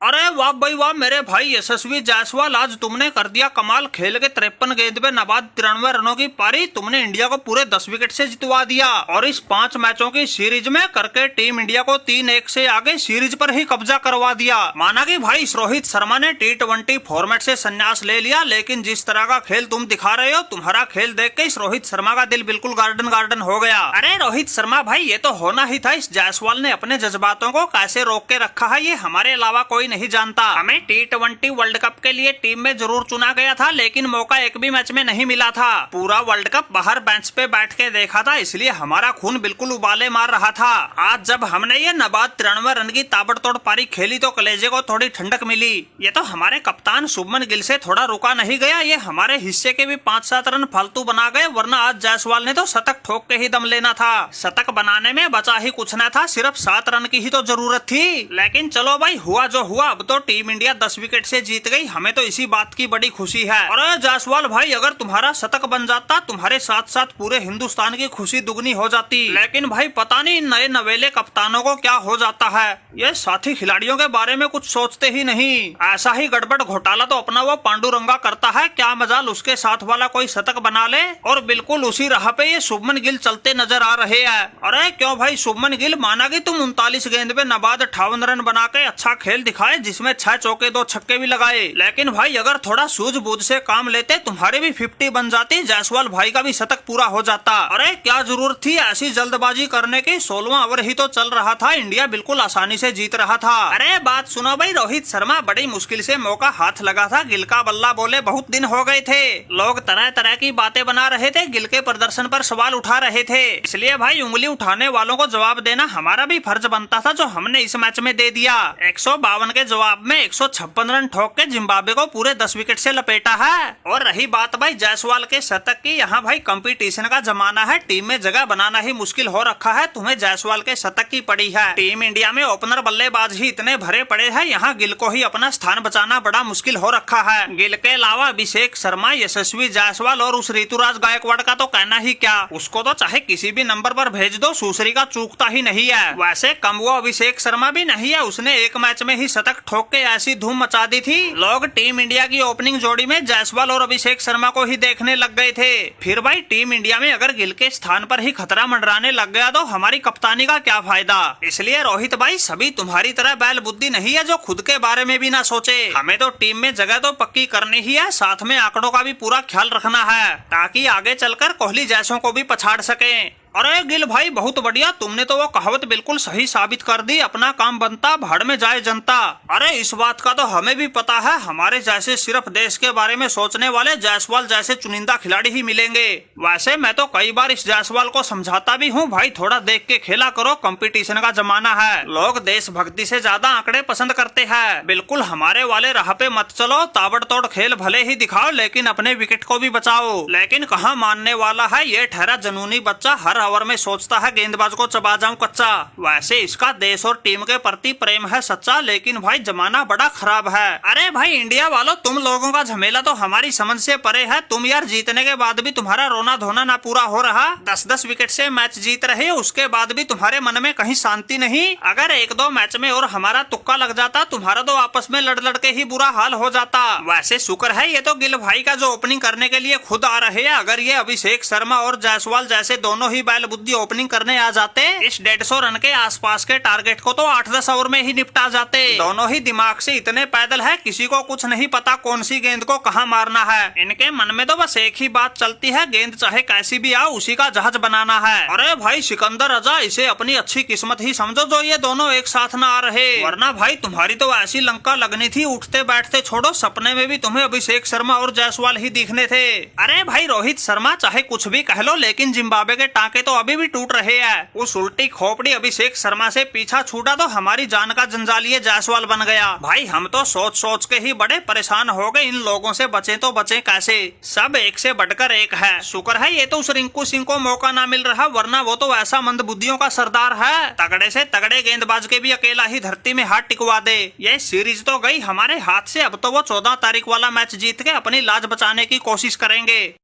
अरे वाह भाई वाह मेरे भाई यशस्वी जायसवाल, आज तुमने कर दिया कमाल। खेल के 53 गेंद पे नबाद 93 रनों की पारी, तुमने इंडिया को पूरे 10 विकेट से जितवा दिया और इस 5 मैचों की सीरीज में करके टीम इंडिया को 3-1 से आगे सीरीज पर ही कब्जा करवा दिया। माना कि भाई रोहित शर्मा ने T20 फॉर्मेट से संन्यास ले लिया, लेकिन जिस तरह का खेल तुम दिखा रहे हो, तुम्हारा खेल देख के इस रोहित शर्मा का दिल बिल्कुल गार्डन गार्डन हो गया। अरे रोहित शर्मा भाई, ये तो होना ही था। इस जायसवाल ने अपने जज्बातों को कैसे रोक के रखा है, ये हमारे अलावा कोई नहीं जानता। हमें T20 वर्ल्ड कप के लिए टीम में जरूर चुना गया था, लेकिन मौका एक भी मैच में नहीं मिला था। पूरा वर्ल्ड कप बाहर बेंच पे बैठ के देखा था, इसलिए हमारा खून बिल्कुल उबाले मार रहा था। आज जब हमने ये नबाद 93 रन की ताबड़तोड़ पारी खेली तो कलेजे को थोड़ी ठंडक मिली। ये तो हमारे कप्तान शुभमन गिल से थोड़ा रुका नहीं गया, ये हमारे हिस्से के भी 5-7 रन फालतू बना गए, वरना आज जायसवाल ने तो शतक ठोक के ही दम लेना था। शतक बनाने में बचा ही कुछ न था, सिर्फ 7 रन की ही तो जरूरत थी। लेकिन चलो भाई, हुआ जो हुआ। अब तो टीम इंडिया 10 विकेट से जीत गई, हमें तो इसी बात की बड़ी खुशी है। और जायसवाल भाई, अगर तुम्हारा शतक बन जाता, तुम्हारे साथ साथ पूरे हिंदुस्तान की खुशी दुगनी हो जाती। लेकिन भाई पता नहीं नए नवेले कप्तानों को क्या हो जाता है, ये साथी खिलाड़ियों के बारे में कुछ सोचते ही नहीं। ऐसा ही गड़बड़ घोटाला तो अपना वो पांडुरंगा करता है, क्या मजाल उसके साथ वाला कोई शतक बना ले। और बिल्कुल उसी राह पे ये शुभमन गिल चलते नजर आ रहे हैं। अरे क्यों भाई शुभमन गिल, माना कि तुम 39 गेंद पे नबाद 58 रन बना के अच्छा खेल दिखाए, जिसमें 6 चौके 2 छक्के भी लगाए। लेकिन भाई अगर थोड़ा सूझबूझ से काम लेते, तुम्हारे भी 50 बन जाती, जायसवाल भाई का भी शतक पूरा हो जाता। अरे क्या जरूरत थी ऐसी जल्दबाजी करने की, 16वां ओवर ही तो चल रहा था, इंडिया बिल्कुल आसानी से जीत रहा था। अरे बात सुनो भाई, रोहित शर्मा बड़ी मुश्किल से मौका हाथ लगा था, गिल का बल्ला बोले बहुत दिन हो गए थे। लोग तरह तरह की बातें बना रहे थे, गिल के प्रदर्शन पर सवाल उठा रहे थे, इसलिए भाई उंगली उठाने वालों को जवाब देना हमारा भी फर्ज बनता था, जो हमने इस मैच में दे दिया। 152 के जवाब में 156 रन ठोक के जिम्बाब्वे को पूरे 10 विकेट से लपेटा है। और रही बात भाई जायसवाल के शतक की, यहाँ भाई कंपटीशन का जमाना है, टीम में जगह बनाना ही मुश्किल हो रखा है, तुम्हें जायसवाल के शतक की पड़ी है। टीम इंडिया में ओपनर बल्लेबाज ही इतने भरे पड़े हैं, यहाँ गिल को ही अपना स्थान बचाना बड़ा मुश्किल हो रखा है। गिल के अलावा अभिषेक शर्मा, यशस्वी जायसवाल और उस ऋतुराज गायकवाड़ का तो कहना ही क्या, उसको तो चाहे किसी भी नंबर पर भेज दो, सुसरी का चूकता ही नहीं है। वैसे कम वो अभिषेक शर्मा भी नहीं है, उसने एक मैच में ही शतक ठोक के ऐसी धूम मचा दी थी, लोग टीम इंडिया की ओपनिंग जोड़ी में जायसवाल और अभिषेक शर्मा को ही देखने लग गए थे। फिर भाई टीम इंडिया में अगर गिल के स्थान पर ही खतरा मंडराने लग गया तो हमारी कप्तानी का क्या फायदा। इसलिए रोहित भाई, सभी तुम्हारी तरह बैल बुद्धि नहीं है जो खुद के बारे में भी ना सोचे। हमें तो टीम में जगह तो पक्की करनी ही है, साथ में आंकड़ों का भी पूरा ख्याल रखना है, ताकि आगे चलकर कोहली जैसों को भी पछाड़ सके। अरे गिल भाई बहुत बढ़िया, तुमने तो वो कहावत बिल्कुल सही साबित कर दी, अपना काम बनता भाड़ में जाए जनता। अरे इस बात का तो हमें भी पता है, हमारे जैसे सिर्फ देश के बारे में सोचने वाले जायसवाल जैसे चुनिंदा खिलाड़ी ही मिलेंगे। वैसे मैं तो कई बार इस जायसवाल को समझाता भी हूँ, भाई थोड़ा देख के खेला करो, कंपटीशन का जमाना है, लोग देशभक्ति से ज्यादा आंकड़े पसंद करते हैं। बिल्कुल हमारे वाले राह पे मत चलो, ताबड़तोड़ खेल भले ही दिखाओ, लेकिन अपने विकेट को भी बचाओ। लेकिन कहाँ मानने वाला है ये ठहरा जनूनी बच्चा, हर ओवर में सोचता है गेंदबाज को चबा जाऊं कच्चा। वैसे इसका देश और टीम के प्रति प्रेम है सच्चा, लेकिन भाई जमाना बड़ा खराब है। अरे भाई इंडिया वालों, तुम लोगों का झमेला तो हमारी समझ से परे है, तुम यार जीतने के बाद भी तुम्हारा रोना धोना ना पूरा हो रहा, 10-10 विकेट से मैच जीत रहे हो, उसके बाद भी तुम्हारे मन में कहीं शांति नहीं। अगर 1-2 मैच में और हमारा तुक्का लग जाता, तुम्हारा तो आपस में लड़ लड़ के ही बुरा हाल हो जाता। वैसे शुक्र है ये तो गिल भाई का जो ओपनिंग करने के लिए खुद आ रहे हैं, अगर ये अभिषेक शर्मा और जायसवाल जैसे दोनों ही बैल बुद्धि ओपनिंग करने आ जाते, इस 150 रन के आसपास के टारगेट को तो 8-10 ओवर में ही निपटा जाते। दोनों ही दिमाग से इतने पैदल है, किसी को कुछ नहीं पता कौन सी गेंद को कहां मारना है। इनके मन में तो बस एक ही बात चलती है, गेंद चाहे कैसी भी आओ उसी का जहाज बनाना है। अरे भाई सिकंदर रजा, इसे अपनी अच्छी किस्मत ही समझो जो ये दोनों एक साथ न आ रहे, वरना भाई तुम्हारी तो ऐसी लंका लगनी थी, उठते बैठते छोड़ो, सपने में भी तुम्हें अभिषेक शर्मा और जायसवाल ही दिखने थे। अरे भाई रोहित शर्मा चाहे कुछ भी कह लो, लेकिन जिम्बाब्वे के टांके तो अभी भी टूट रहे हैं। उस उल्टी खोपड़ी अभिषेक शर्मा से पीछा छूटा तो हमारी जान का जंजालिया जायसवाल बन गया। भाई हम तो सोच सोच के ही बड़े परेशान हो गए, इन लोगों से बचे तो बचे कैसे, सब एक से बढ़कर एक है। शुक्र है ये तो उस रिंकू सिंह को मौका ना मिल रहा, वरना वो तो ऐसा मंदबुद्धियों का सरदार है, तगड़े से तगड़े गेंदबाज के भी अकेला ही धरती में हाथ टिकवा दे। ये सीरीज तो गई हमारे हाथ से, अब तो वो 14 तारीख वाला मैच जीत के अपनी लाज बचाने की कोशिश करेंगे।